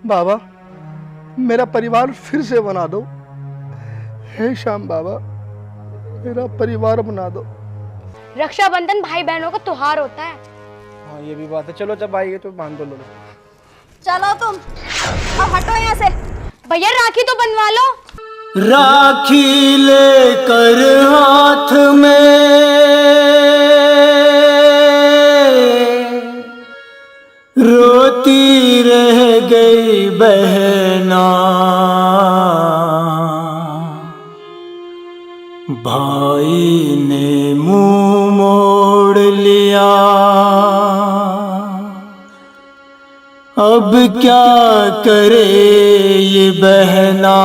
बाबा मेरा परिवार फिर से बना दो। हे श्याम बाबा मेरा परिवार बना दो। रक्षाबंधन भाई बहनों का त्योहार होता है। हाँ ये भी बात है। चलो जब आएंगे तो बांध दो लो। चलो तुम अब हटो यहाँ से। भैया राखी तो बनवा लो। राखी लेकर हाथ में रोती रह गई बहना, भाई ने मुंह मोड़ लिया, अब क्या करे ये बहना,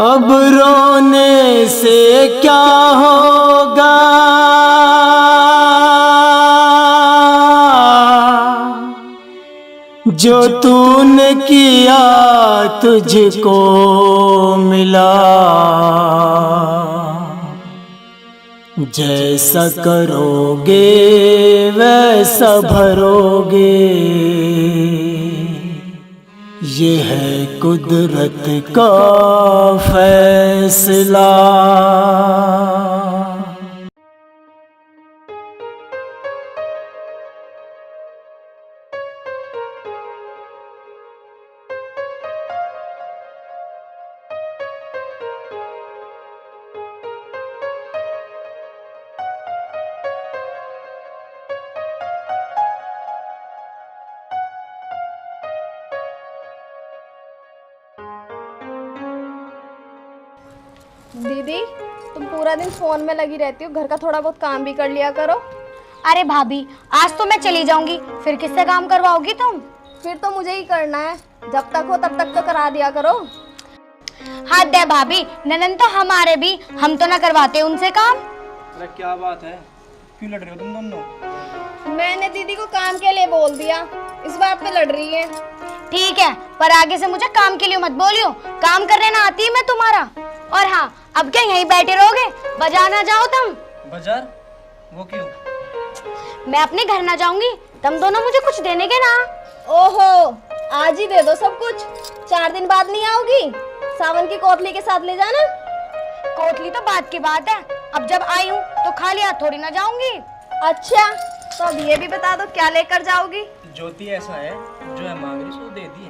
अब रोने से क्या होगा, जो तूने किया तुझको मिला, जैसा करोगे वैसा भरोगे, ये है कुदरत का फैसला। दीदी तुम पूरा दिन फोन में लगी रहती हो, घर का थोड़ा बहुत काम भी कर लिया करो। अरे भाभी आज तो मैं चली जाऊंगी, फिर किससे काम करवाओगी तुम? फिर तो मुझे ही करना है, जब तक हो तब तक तो करा दिया करो। हद है भाभी, ननन तो हमारे भी, हम तो ना करवाते उनसे काम। अरे क्या बात है, क्यों लड़ रहे हो तुम दोनों? मैंने दीदी को काम के लिए बोल दिया, इस बात पे लड़ रही है। ठीक है पर आगे से मुझे काम के लिए मत बोलियो, काम करने ना आती है मैं तुम्हारा। और हाँ अब क्या यहीं बैठे रहोगे, बाजार ना जाओ तुम? बाजार? वो क्यों? मैं अपने घर ना जाऊंगी, तुम दोनों मुझे कुछ देने के ना। ओहो आज ही दे दो सब कुछ, 4 दिन बाद नहीं आओगी? सावन की कोतली के साथ ले जाना। कोतली तो बात की बात है, अब जब आई हूँ तो खाली हाथ थोड़ी ना जाऊंगी। अच्छा तो अब ये भी बता दो क्या लेकर जाओगी? ज्योति ऐसा है जो है मांग रही सो दे दिए।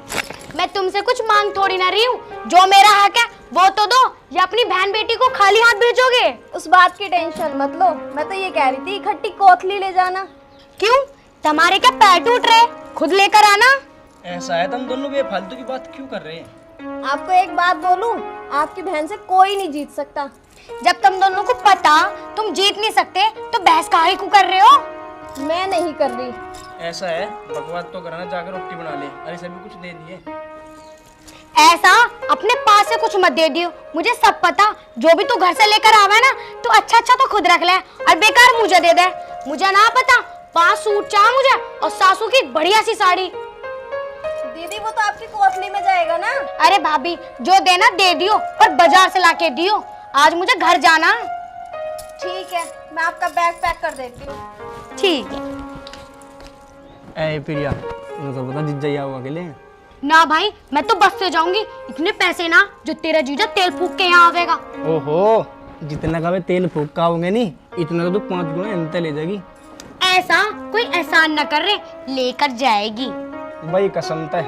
मैं तुमसे कुछ मांग थोड़ी ना रही हूँ, जो मेरा हक है वो तो दो, या अपनी बहन बेटी को खाली हाथ भेजोगे? उस बात की टेंशन मत लो, मैं तो ये कह रही थी इकट्ठी कोतली ले जाना। क्यों तुम्हारे क्या पैर टूट रहे, खुद लेकर आना। ऐसा है तुम दोनों बेफालतू की बात क्यों कर रहे हैं? आपको एक बात बोलूं, आपकी बहन से कोई नहीं जीत सकता। जब तुम दोनों को पता तुम जीत नहीं सकते तो बहस काहे को कर रहे हो? मैं नहीं कर रही। ऐसा है बकवास तो कराना, जाकर रोटी बना ले। अरे सभी कुछ दे दिए। ऐसा अपने पास से कुछ मत दे दियो, मुझे सब पता, जो भी तू घर से लेकर आवे ना तो अच्छा अच्छा तो खुद रख ले और बेकार मुझे दे दे। मुझे ना पता, 5 सूट चाह मुझे और सासू की बढ़िया सी साड़ी। दीदी वो तो आपकी कोतली में जाएगा ना। अरे भाभी जो देना दे दियो, पर बाजार से लाके दियो, आज मुझे घर जाना। ठीक है मैं आपका बैग पैक कर देती हूँ। ठीक है। ए प्रिया मुझे तो पता जीत जाइए अकेले। ना भाई मैं तो बस से जाऊंगी, इतने पैसे ना जो तेरा जीजा तेल फूक के यहाँ आवेगा। ओहो जितना का तेल फूक का होंगे नहीं, इतना तो 5 गुना अंत ले जाएगी। ऐसा कोई एहसान न कर रहे, लेकर जाएगी। भाई कसम है,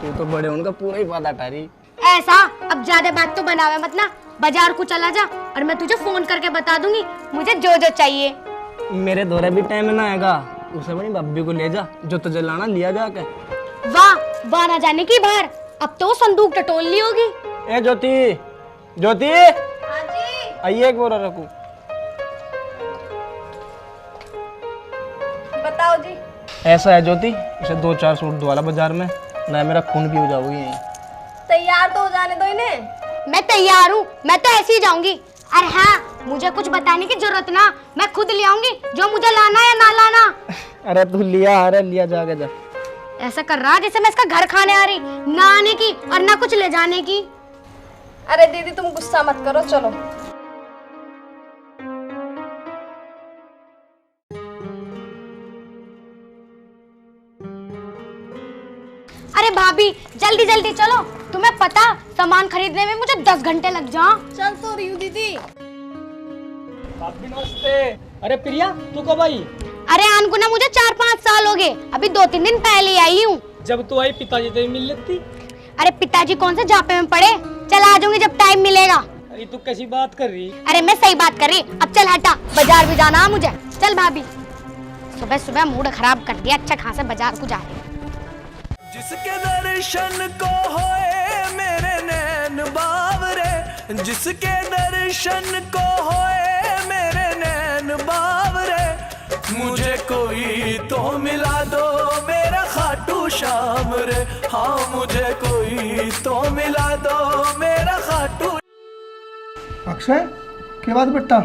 तू तो बड़े उनका पूरा ही वादा टारी। ऐसा अब ज्यादा बात तो बनावे मत ना, बाजार को चला जा और मैं तुझे फोन करके बता दूंगी मुझे जो जो चाहिए। मेरे दौरे भी टाइम ना आएगा, उसे अपनी बब्बी को ले जा, जो तुझे लाना लिया जाके। वाह वाह ना जाने की बाहर, अब तो संदूक टटोल ली होगी। ए ज्योति, ज्योति हाँ जी आइए एक बार रखू। बताओ जी। ऐसा है ज्योति, उसे 2-4 सूट धोवाला बाजार में, ना मेरा खून भी हो जाओगी यहीं। तैयार तो हो जाने दो इन्हें। मैं तैयार हूँ, मैं तो ऐसे ही जाऊंगी। अरे हाँ मुझे कुछ बताने की जरूरत ना, मैं खुद ले आऊंगी जो मुझे लाना या ना लाना। अरे तू लिया, अरे लिया जाके जा। ऐसा कर रहा जैसे मैं इसका घर खाने आ रही, ना आने की और ना कुछ ले जाने की। अरे दीदी तुम गुस्सा मत करो, चलो। अरे भाभी जल्दी जल्दी चलो, तुम्हें पता सामान खरीदने में मुझे 10 घंटे लग जा। चल तो रही हूँ दीदी। भाभी नमस्ते। अरे प्रिया तू कब आई? अरे अनगुना मुझे 4-5 साल हो गए, अभी 2-3 दिन पहले आई हूँ। जब तू आई पिताजी से मिल लेती। अरे पिताजी कौन से झापे में पड़े, चल आ जाऊंगी जब टाइम मिलेगा। अरे तू कैसी बात कर रही? अरे मैं सही बात कर रही, अब चल हटा, बाजार भी जाना है मुझे। चल भाभी, सुबह सुबह मूड खराब कर दिया, अच्छा खासा बाजार को जा रही। जिसके दर्शन को होए मेरे नैन बावरे, जिसके दर्शन को होए मेरे नैन बावरे, मुझे कोई तो मिला दो मेरा खाटू श्याम रे, हाँ मुझे कोई तो मिला दो मेरा खाटू। अक्षय क्या बात बेटा,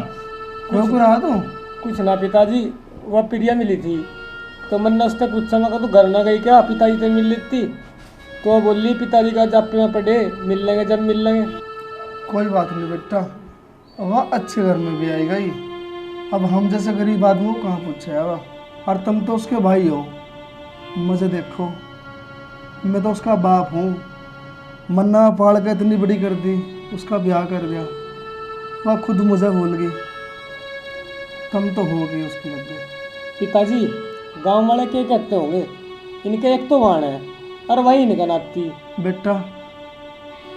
रो क्यों रहा तू? कुछ ना पिताजी, वह प्रिया मिली थी तो मैंने उससे पूछा, मैं तू घर ना गई क्या, पिताजी से मिल लेती? तो वो बोली पिताजी का जापे में पड़े, मिल लेंगे जब मिल लेंगे। कोई बात नहीं बेटा, वह अच्छे घर में भी आई गई। अब हम जैसे गरीब आदमी को कहाँ पूछे वह, और तुम तो उसके भाई हो। मुझे देखो, मैं तो उसका बाप हूँ। मन्ना पाल के इतनी बड़ी कर दी, उसका ब्याह कर दिया, वह खुद मुझे भूल गई। तुम तो हो गई उसकी बदले। पिताजी गांव वाले क्या कहते होंगे, इनके एक तो वाण है और वही इनका नाती। बेटा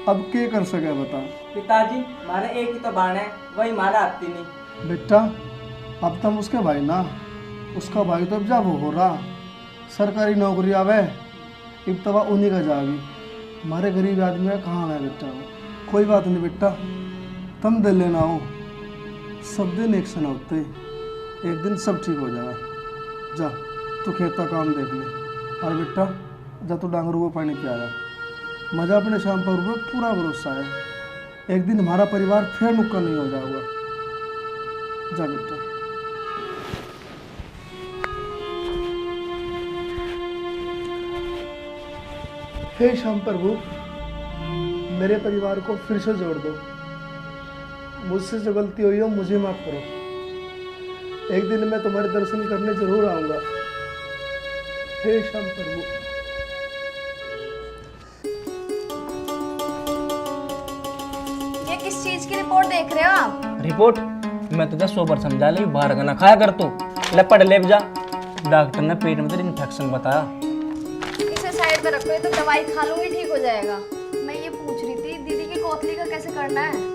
अब क्या कर सके बता। पिताजी हमारे एक ही तो बाण है, वही हमारा आती नहीं। बेटा अब तुम उसके भाई ना, उसका भाई तो अब जब हो रहा सरकारी नौकरी आवे, अब तो वह उन्हीं का जागी। हमारे गरीब आदमी का कहाँ है बेटा वो। कोई बात नहीं बेटा, तुम दिल लेना हो, सब दिन एक से ना होते, एक दिन सब ठीक हो जाएगा। जा तू खेत का काम देख ले, और बेटा जा तू डांगरू को पानी पिया जा। मजा अपने शाम पर पूरा भरोसा है, एक दिन हमारा परिवार फिर नुक्कड़ नहीं हो जाएगा। जा बेटा। हे श्याम प्रभु, मेरे परिवार को फिर से जोड़ दो। मुझसे जो गलती हुई हो मुझे माफ करो। एक दिन मैं तुम्हारे दर्शन करने जरूर आऊंगा। हे श्याम प्रभु। ये किस चीज की रिपोर्ट देख रहे हो आप? रिपोर्ट? मैं तुझे 100 समझा ली, बाहर का ना खाया कर तू। ले पढ़ ले जा, डॉक्टर ने पेट में तेरे इन्फेक्शन बताया। इसे साइड पे रखो, ये तो दवाई खा लूंगी ठीक हो जाएगा। मैं ये पूछ रही थी दीदी की कोतली का कैसे करना है?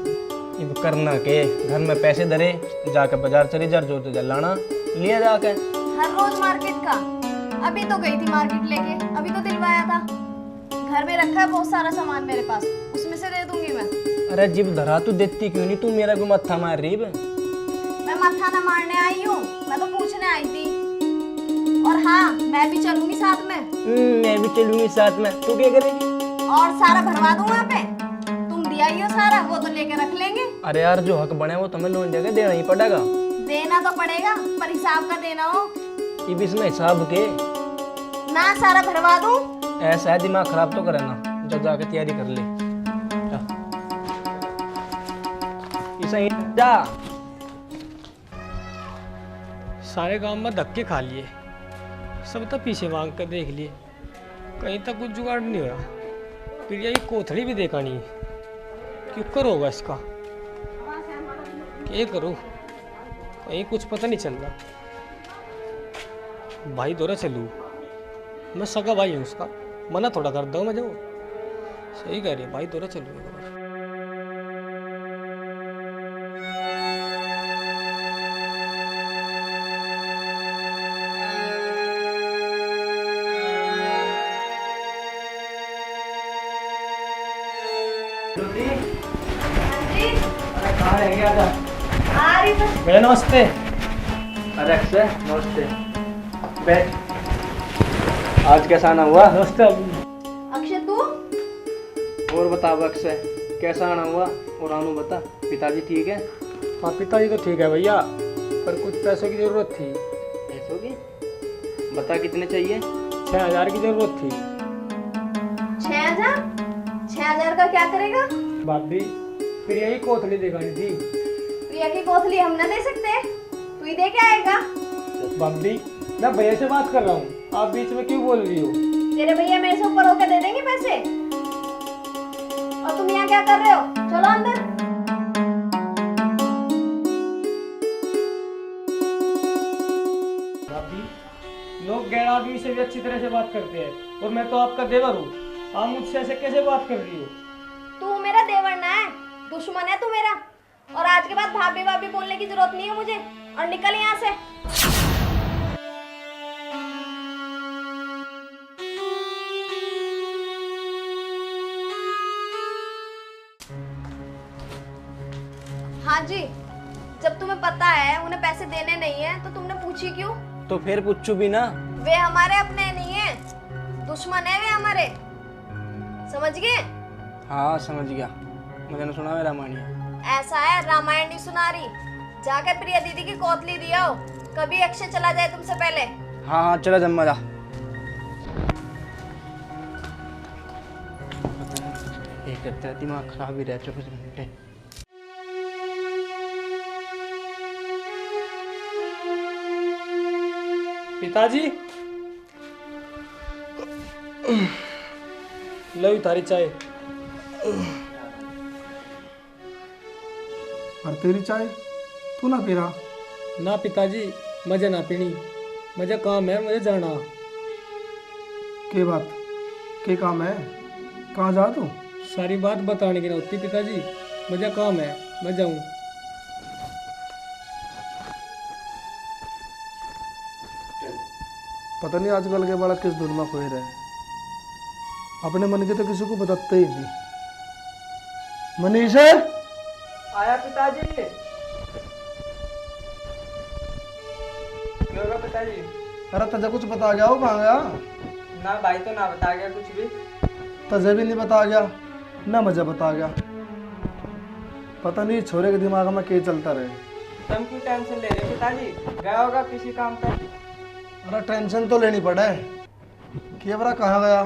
अब करना के, घर में पैसे धरे, जाकर बाजार चली जा, जो तुझे लाना लिया जाके। हर रोज मार्केट का? अभी तो गई थी मार्केट लेके, अभी तो दिलवाया था। घर में रखा है बहुत सारा सामान मेरे पास, उसमें से दे दूंगी मैं। अरे जिब धरा तू देती क्यों नहीं, तू मेरा भी मत्था मार रही है। मैं मत्था ना मारने आई हूँ, मैं तो पूछने आई थी। और हाँ, मैं भी चलूंगी साथ में। मैं भी चलूंगी साथ में, तू क्या करेगी? और सारा भरवा दूं वहाँ पे, तुम दिया ही हो सारा, वो तो लेके रख लेंगे। अरे यार जो हक बने वो तुम्हें लोन देगा, देना ही पड़ेगा। देना तो पड़ेगा, पर हिसाब का देना हो। ये भी इसमें हिसाब के ना सारा भरवा दूं? ऐसा है, दिमाग खराब तो करे ना, जब जाके तैयारी कर ले। इसे जा। सारे गांव में धक्के खा लिए, सब तो पीछे मांग कर देख लिए, कहीं तक कुछ जुगाड़ नहीं हो रहा। फिर यही कोथड़ी भी देखा नहीं, क्यों कर होगा इसका, क्या करूँ, कहीं कुछ पता नहीं चल रहा। भाई दौरा चलूँ, मैं सगा भाई हूँ उसका, मना थोड़ा कर दो मैं जाऊँ। सही कह रही है, भाई दौरा चलूँ। भैया नमस्ते। अरे अक्षय नमस्ते, बैठ। आज कैसा आना हुआ? नमस्ते। अक्षय तू? और बता अक्षय, कैसा आना हुआ? और अनु बता, पिताजी ठीक है? हाँ पिताजी तो ठीक है भैया, पर कुछ पैसों की जरूरत थी। पैसों की? बता कितने चाहिए? 6000 की जरूरत थी। 6000? 6000 का क्या करेगा? भाभी फिर यही कोथली दिखानी थी। प्रिया की कोथली हम ना दे सकते, तू ही दे के आएगा। भाभी मैं भैया से बात कर रहा हूँ, आप बीच में क्यों बोल रही हो? तेरे भैया मेरे से ऊपर होके दे देंगे पैसे? और तुम यहाँ क्या कर रहे हो? चलो अंदर। भाभी, लोग गैर आदमी से भी अच्छी तरह से बात करते हैं और मैं तो आपका देवर हूँ, आप मुझसे ऐसे कैसे बात कर रही हो? तू मेरा देवर ना है, दुश्मन है तू मेरा। और आज के बाद भाभी भाभी बोलने की जरूरत नहीं है मुझे, और निकल यहाँ से। हाँ जी, जब तुम्हें पता है उन्हें पैसे देने नहीं है तो तुमने पूछी क्यों? तो फिर पूछू भी ना। वे हमारे अपने नहीं है, दुश्मन है वे हमारे, समझ गए? हाँ समझ गया, मुझे ना सुना मेरा रामायण। ऐसा है, रामायण नहीं सुना रही, जाकर प्रिया दीदी की कोतली दिया हो, कभी अक्षय चला जाए तुमसे पहले। हाँ हाँ चलो जम्मा जा। ये करते हैं, दिमाग खराब ही रह 24 घंटे। पिताजी, लो तारी चाय। और तेरी चाय तू ना पी रहा? ना पिताजी, मजे ना पीनी, मुझे काम है, मुझे जाना। के बात के काम है? कहाँ जा तू? सारी बात बताने की ना होती पिताजी, मुझे काम है, मैं जाऊँ। पता नहीं आजकल के बड़ा किस धुन में खोए रहे, अपने मन के तो किसी को बताते ही नहीं। मनीष है? आया पिताजी। क्या होगा पिताजी? अरे तुझे कुछ बता गया हो? कहाँ गया? ना भाई तो ना बता गया कुछ भी। तुझे भी नहीं बता गया, ना मुझे बता गया। पता नहीं छोरे के दिमाग में क्या चलता रहे। तुम क्यों टेंशन ले रहे हो पिताजी? गया होगा किसी काम पर। अरे टेंशन तो लेनी पड़े कि बरा कहाँ गया।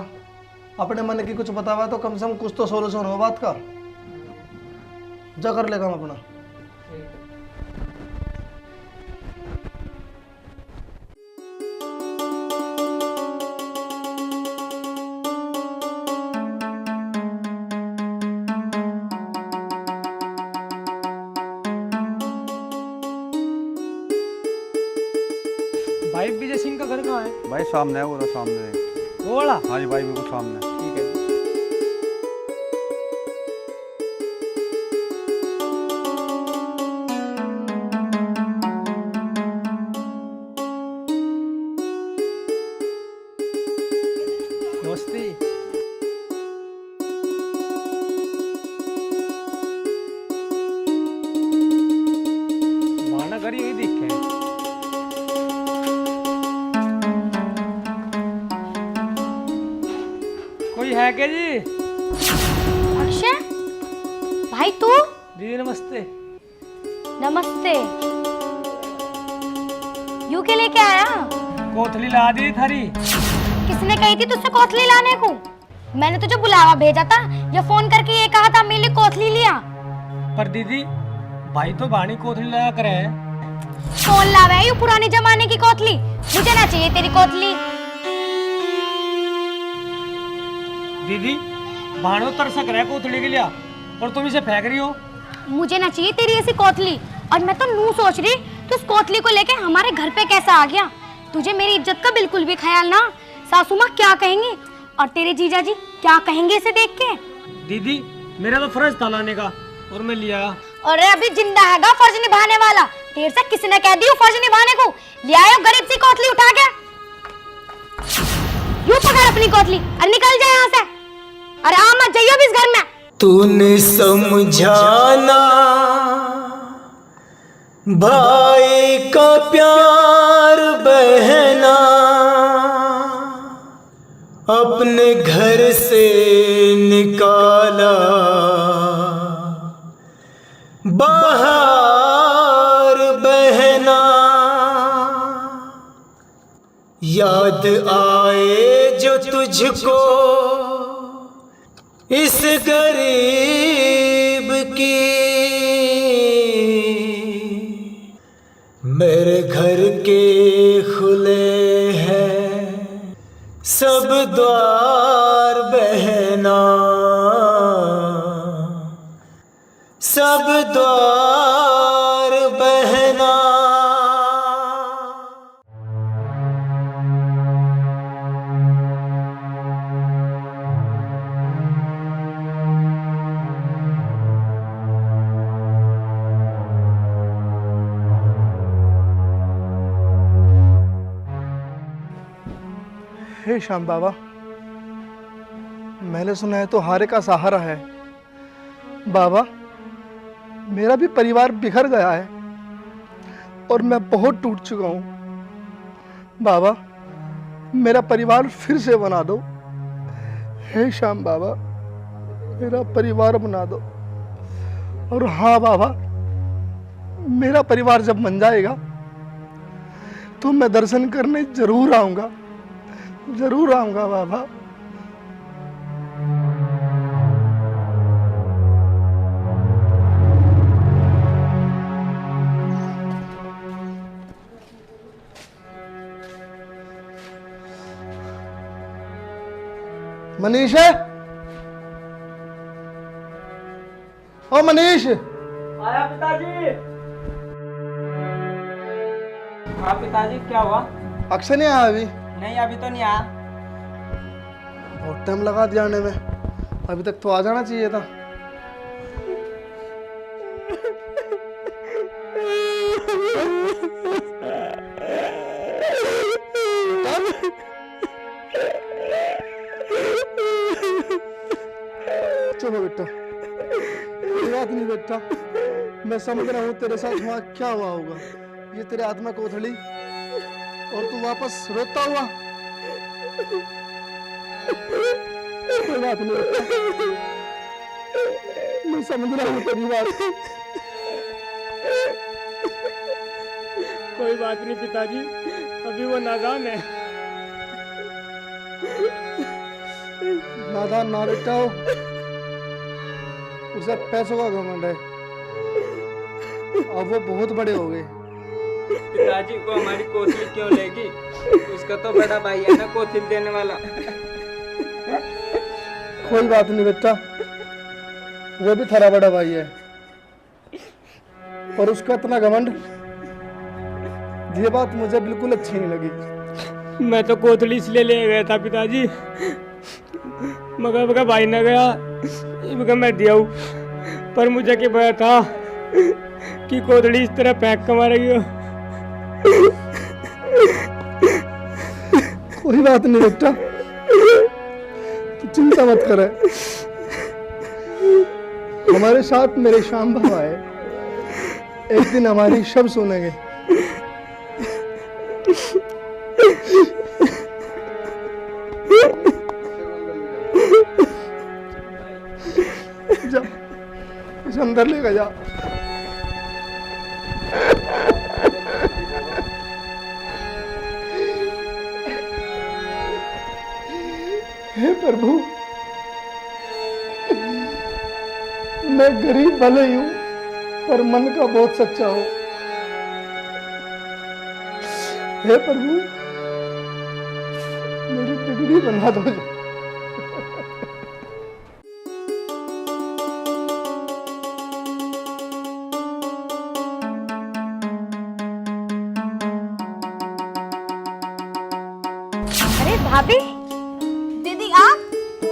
अपने मन की कुछ बता हुआ तो कम से कम कुछ तो सोल्यूशन हो बात का। जा कर ले काम अपना। भाई विजय सिंह का घर कहाँ है? भाई सामने है, वो रहा सामने है। वो वाला? हाँ जी भाई बिल्कुल सामने है। ठीक है। नमस्ते। माना घर यही दिखे। कोई है क्या जी? अक्षय भाई तू? दीदी नमस्ते। नमस्ते। यू के लेके आया? कोथली ला दी थारी। किसने कही थी तुझसे कोथली लाने को? मैंने तुझे बुलावा भेजा था या फोन करके ये कहा था मेरे लिए कोथली लिया? पर दीदी भाई तो बाणी कोथली लाया करे है। कौन लावा है यू पुराने जमाने की कोथली? मुझे ना चाहिए तेरी कोथली। दीदी बाणो तरसक रहा है कोथली के लिए और तुम इसे फेंक रही हो। मुझे ना चाहिए तेरी ऐसी कोथली। और मैं तो नू सोच रही तू उस कोथली को लेके हमारे घर पे कैसा आ गया? तुझे मेरी इज्जत का बिल्कुल भी ख्याल ना। सासू माँ क्या कहेंगी और तेरे जीजा जी क्या कहेंगे इसे देख के? दीदी मेरा तो फर्ज था लाने का और मैं लिया। अरे अभी जिंदा हैगा फर्ज निभाने वाला। देर से किसी ने कह दिया फर्ज निभाने को, ले आयो गरीब सी कोथली उठा के। यूं पकड़ अपनी कोथली और निकल जाए यहाँ से। अरे आ मत जाइयो भी इस घर में। तूने समझाना भाई का प्यार बहना, अपने घर से निकाला बाहर बहना। याद आए जो तुझको इस गरीब की, मेरे घर के खुले हैं सब द्वार बहना, सब द्वार बहना। हे श्याम बाबा, मैंने सुना है तो हारे का सहारा है। बाबा, मेरा भी परिवार बिखर गया है और मैं बहुत टूट चुका हूँ। बाबा, मेरा परिवार फिर से बना दो। हे श्याम बाबा, मेरा परिवार बना दो। और हाँ बाबा, मेरा परिवार जब बन जाएगा तो मैं दर्शन करने जरूर आऊँगा, जरूर आऊंगा बाबा। मनीष है? ओ मनीष। आया पिताजी। हाँ पिताजी, क्या हुआ? अक्षय नहीं आया अभी? नहीं, अभी तो नहीं आया। बहुत टाइम लगा दिया आने में, अभी तक तो आ जाना चाहिए था। चलो बेटा, कोई बात नहीं बेटा, मैं समझ रहा हूँ तेरे साथ वहाँ क्या हुआ होगा। ये तेरे आत्मा को उथड़ी और तू वापस रोता हुआ। कोई बात नहीं, मैं समझ रहा हूँ तेरी बात। कोई बात नहीं पिताजी, अभी वो नादान है। नादान ना बेटा हो, उसे पैसों का घमंड है। अब वो बहुत बड़े हो गए। पिताजी को हमारी कोथली क्यों लेगी? उसका तो बड़ा भाई है ना कोथली देने वाला। कोई बात नहीं बेटा, वो भी थारा बड़ा भाई है, पर उसका इतना घमंड, ये बात मुझे बिल्कुल अच्छी नहीं लगी। मैं तो कोथली इसलिए ले गया था पिताजी, मगर भाई न गया, मगर मैं दिया हूँ। पर मुझे क्या पता था कि कोथली इस तरह पैक कमा रही हो। कोई बात नहीं बेटा, तू चिंता मत कर। हमारे साथ मेरे श्याम बाबा है, एक दिन हमारी शब्द सुनेंगे। जा, इसे अंदर लेकर जा। हे प्रभु, मैं गरीब भले ही हूं, पर मन का बहुत सच्चा हूं। हे प्रभु, मेरी बिगड़ी बना दो। अरे भाभी, दीदी आप?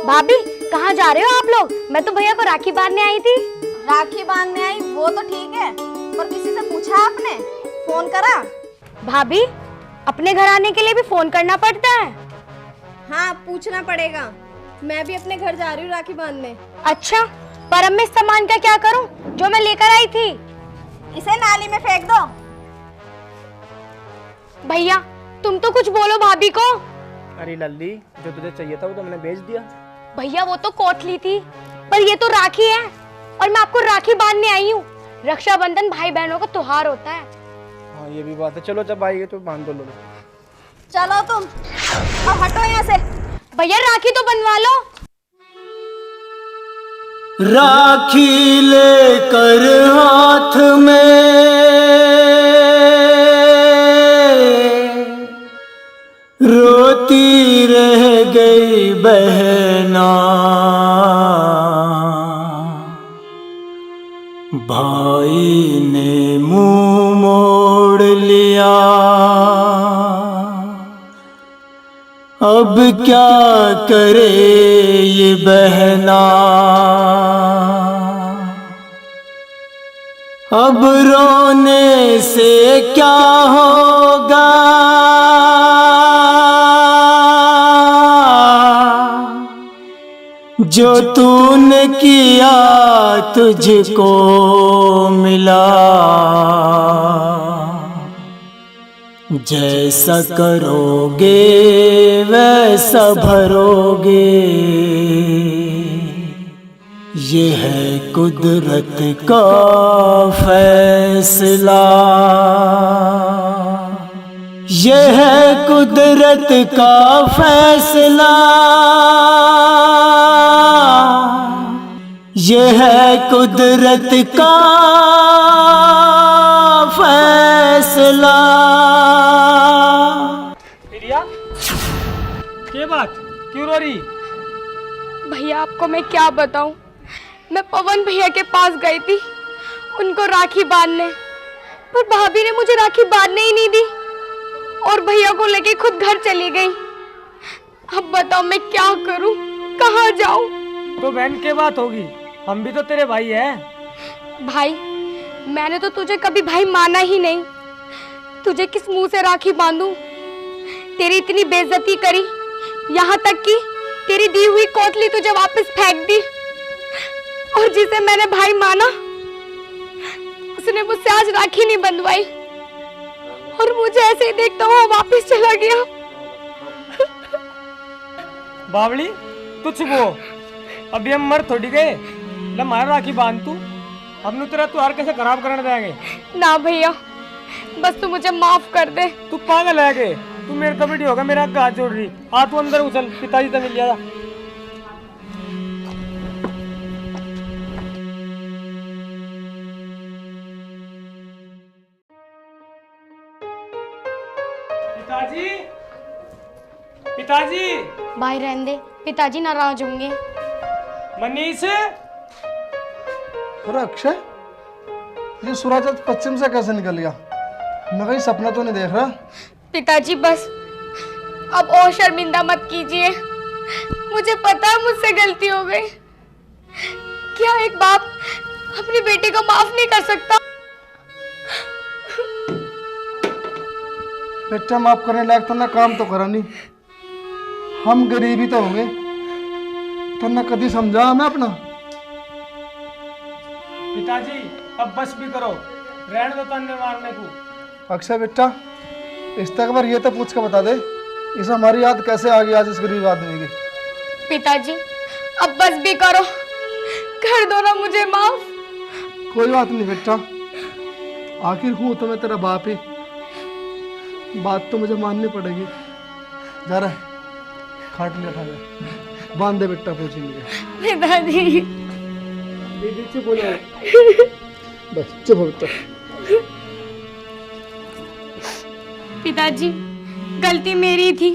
भाभी कहाँ जा रहे हो आप लोग? मैं तो भैया को राखी बांधने आई थी। राखी बांधने आई वो तो ठीक है, पर किसी से पूछा आपने? फोन करा? भाभी, अपने घर आने के लिए भी फोन करना पड़ता है? हाँ, पूछना पड़ेगा। मैं भी अपने घर जा रही हूँ राखी बांधने। अच्छा, पर अब मैं इस सामान का क्या करूं जो मैं लेकर आई थी? इसे नाली में फेंक दो। भैया, तुम तो कुछ बोलो भाभी को। अरे लल्ली, जो तुझे चाहिए था वो तो मैंने बेच दिया। भैया वो तो कोठली थी, पर ये तो राखी है और मैं आपको राखी बांधने आई हूँ। रक्षाबंधन भाई बहनों का त्योहार होता है। हाँ ये भी बात है, चलो जब आएगी तो बांध दो लो। चलो तुम, अब हटो यहाँ से। भैया राखी तो बंधवा लो। राखी लेकर हाथ में रोती रहे गई बहना, भाई ने मुंह मोड़ लिया। अब क्या करे ये बहना, अब रोने से क्या होगा, जो तूने किया तुझको मिला। जैसा करोगे वैसा भरोगे, ये है कुदरत का फैसला। ये है कुदरत का फैसला, ये है कुदरत का फैसला। प्रिया, क्या बात, क्यों रो रही? भैया आपको मैं क्या बताऊं, मैं पवन भैया के पास गई थी उनको राखी बांधने, पर भाभी ने मुझे राखी बांधने ही नहीं दी और भैया को लेके खुद घर चली गई। अब बताओ मैं क्या करूं, कहाँ जाऊं? तो बहन के बात होगी, हम भी तो तेरे भाई हैं। भाई, मैंने तो तुझे कभी भाई माना ही नहीं। तुझे किस मुंह से राखी बांधूं? तेरी इतनी बेइज्जती करी, यहाँ तक कि तेरी दी हुई कोटली तुझे वापस फेंक दी, और जिसे मैंने भाई माना उसने मुझसे आज राखी नहीं बंधवाई, और मुझे ऐसे ही देखता हुआ वापस चला गया। बावली, तू चुप हो, अभी हम मर थोड़ी गए। ले मार राखी बांध तू, हम तेरा त्योहार कैसे खराब करने देंगे? ना भैया, बस तू मुझे माफ कर दे। तू पागल है के? तू मेरे कमेटी होगा, मेरा हाथ जोड़ रही। आ तू अंदर उछल, पिताजी से मिल लिया। पिताजी, पिताजी। भाई रहने दे, पिताजी नाराज होंगे। मनीष, अरे अक्षय, ये सूरज आज पश्चिम से कैसे निकल गया? मैं कहीं सपना तो नहीं देख रहा? पिताजी बस अब और शर्मिंदा मत कीजिए, मुझे पता है मुझसे गलती हो गई। क्या एक बाप अपनी बेटी को माफ नहीं कर सकता? बेटा, माफ करने लायक तो ना काम तो करा नहीं, हम गरीबी तो होंगे, तो ना कभी समझा हमें अपना। पिताजी अब बस भी करो, रहने दो तन्ने मारने को। अक्षय बेटा, इस तक बार ये तो पूछ के बता दे, इस हमारी याद कैसे आ गई आज इस गरीब आदमी की? पिताजी अब बस भी करो, कर दो ना मुझे माफ। कोई बात नहीं बेटा, आखिर हूँ तो मैं तेरा बाप ही, बात तो मुझे माननी पड़ेगी। जा रहा है, खाट लिया, खा जा, बांध दे बेटा पूछेंगे। पिताजी दीदी चुप बोलो, बस चुप हो बेटा। पिताजी गलती मेरी थी,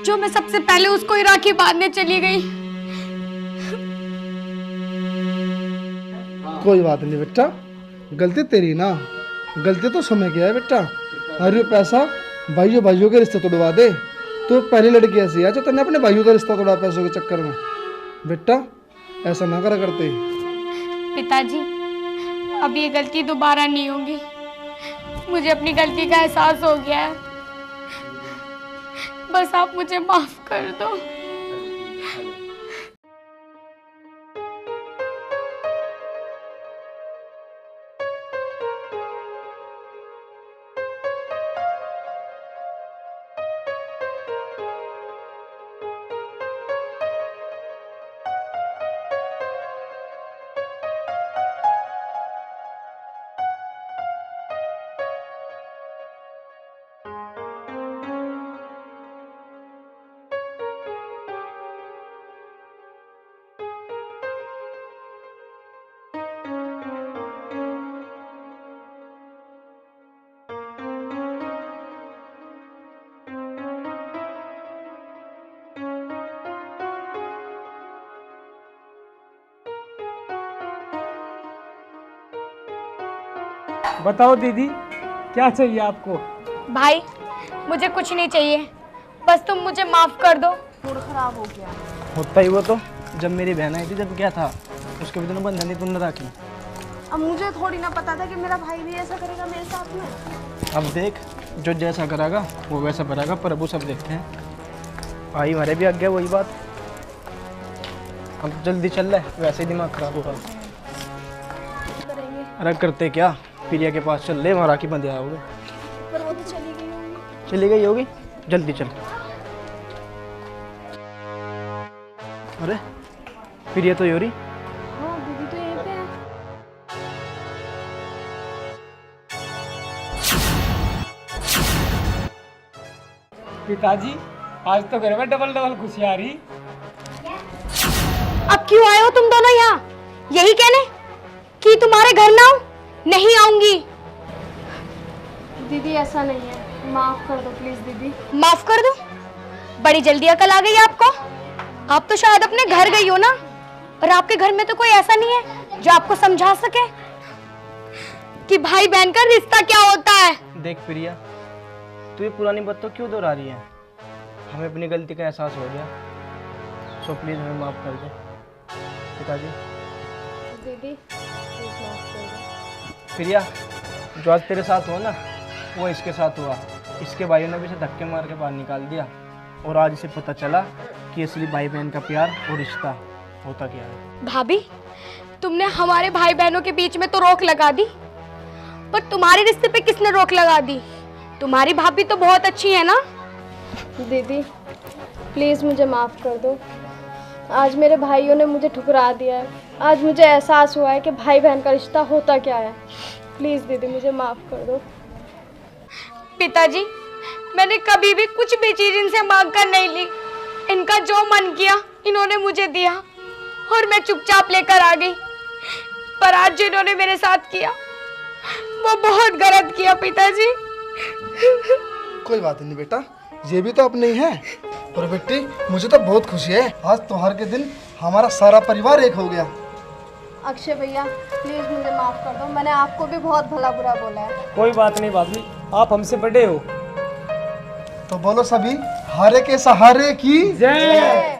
जो मैं सबसे पहले उसको ही राखी बांधने चली गई। कोई बात नहीं बेटा, गलती तेरी ना, गलती तो समय की है बेटा। अरे पैसा भाइयों भाइयों के रिश्ते तोड़वा दे, तो पहली लड़की ऐसी है जो तूने अपने भाइयों का रिश्ता तोड़ा पैसों के चक्कर में। बेटा ऐसा ना करा करते। पिताजी अब ये गलती दोबारा नहीं होगी, मुझे अपनी गलती का एहसास हो गया है, बस आप मुझे माफ कर दो। बताओ दीदी, क्या चाहिए आपको? भाई मुझे कुछ नहीं चाहिए, बस तुम मुझे माफ कर दो। मूड खराब हो गया। होता ही वो तो, जब मेरी बहन आई थी जब क्या था, उसके भी तो बंधन नहीं तुमने राखी। अब मुझे थोड़ी ना पता था कि मेरा भाई भी ऐसा करेगा मेरे साथ में। अब देख, जो जैसा करेगा वो वैसा करेगा, प्रभु सब देखते हैं। भाई हमारे भी आगे वही बात। अब जल्दी चल रहा, वैसे ही दिमाग खराब हो रहा। अरे करते क्या, प्रिया के पास चल ले, वहाँ राखी बंधे आओगे। पर वो तो चली गई होंगी। चली गई होगी, जल्दी चल। अरे प्रिया तो योरी। हाँ दीदी तो यहीं पे है। पिताजी, आज तो घर में डबल डबल खुशी आ रही। अब क्यों आए हो तुम दोनों यहाँ? यही कहने कि तुम्हारे घर ना आऊं? नहीं आऊंगी। दीदी ऐसा नहीं है, माफ कर दो प्लीज दीदी। माफ कर दूं? बड़ी जल्दी अकल आ गई आपको। आप तो शायद अपने घर गई हो ना, और आपके घर में तो कोई ऐसा नहीं है जो आपको समझा सके कि भाई बहन का रिश्ता क्या होता है। देख प्रिया, तू ये पुरानी बात तो क्यों दोहरा रही है? हमें अपनी गलती का एहसास हो गया, सो प्लीज हमें माफ कर दे। पिताजी। दीदी प्लीज माफ कर दो। प्रिया, जो आज तेरे साथ हुआ ना, वो इसके साथ हुआ। इसके भाइयों ने भी इसे धक्के मार के बाहर निकाल दिया, और आज इसे पता चला कि असली भाई बहन का प्यार और रिश्ता होता क्या है। भाभी, तुमने हमारे भाई बहनों के बीच में तो रोक लगा दी, पर तुम्हारे रिश्ते पे किसने रोक लगा दी? तुम्हारी भाभी तो बहुत अच्छी है ना। दीदी प्लीज मुझे माफ कर दो। आज मेरे भाइयों ने मुझे ठुकरा दिया है। आज मुझे एहसास हुआ है कि भाई बहन का रिश्ता होता क्या है। प्लीज दीदी मुझे माफ कर दो। पिताजी, मैंने कभी भी कुछ भी चीज इनसे मांग कर नहीं ली। इनका जो मन किया इन्होंने मुझे दिया, और मैं चुपचाप लेकर आ गई। पर आज जो इन्होंने मेरे साथ किया वो बहुत गलत किया पिताजी। कोई बात नहीं बेटा, ये भी तो अपने ही है। और बेटी, मुझे तो बहुत खुशी है, आज त्योहार के दिन हमारा सारा परिवार एक हो गया। अक्षय भैया प्लीज मुझे माफ कर दो, मैंने आपको भी बहुत भला बुरा बोला है। कोई बात नहीं भाभी, आप हमसे बड़े हो। तो बोलो सभी, हारे के सहारे की जय।